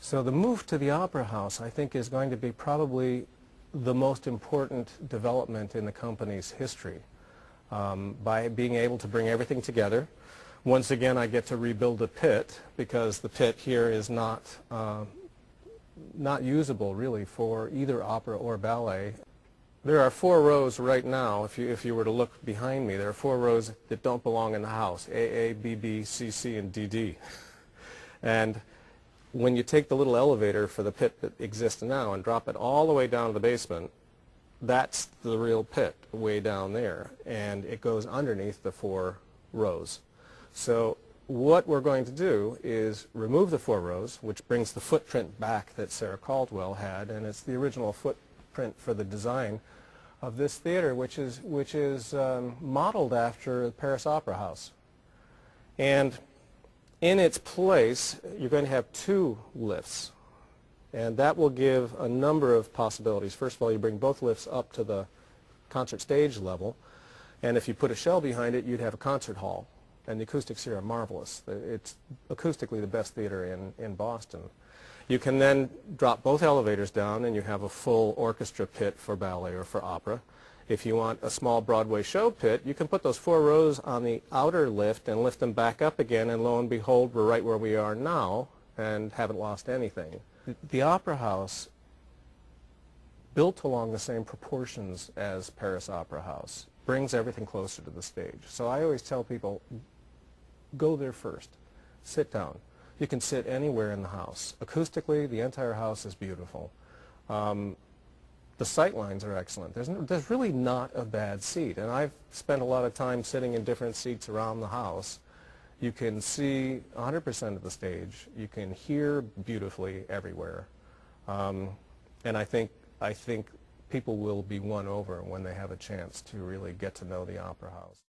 So the move to the Opera House, I think, is going to be probably the most important development in the company's history. By being able to bring everything together. Once again, I get to rebuild the pit because the pit here is not usable really for either opera or ballet. There are 4 rows right now. If you were to look behind me, there are 4 rows that don't belong in the house: AA, BB, CC, and DD. And when you take the little elevator for the pit that exists now and drop it all the way down to the basement, that's the real pit way down there, and it goes underneath the 4 rows. So what we're going to do is remove the 4 rows, which brings the footprint back that Sarah Caldwell had, and it's the original footprint for the design of this theater, which is modeled after the Paris Opera House. And in its place, you're going to have 2 lifts. And that will give a number of possibilities. First of all, you bring both lifts up to the concert stage level, and if you put a shell behind it, you'd have a concert hall. And the acoustics here are marvelous. It's acoustically the best theater in Boston. You can then drop both elevators down, and you have a full orchestra pit for ballet or for opera. If you want a small Broadway show pit, you can put those 4 rows on the outer lift and lift them back up again, and lo and behold, we're right where we are now and haven't lost anything. The Opera House, built along the same proportions as Paris Opera House, brings everything closer to the stage. So I always tell people, go there first. Sit down. You can sit anywhere in the house. Acoustically, the entire house is beautiful. The sight lines are excellent. There's really not a bad seat. And I've spent a lot of time sitting in different seats around the house. You can see 100% of the stage. You can hear beautifully everywhere. And I think people will be won over when they have a chance to really get to know the Opera House.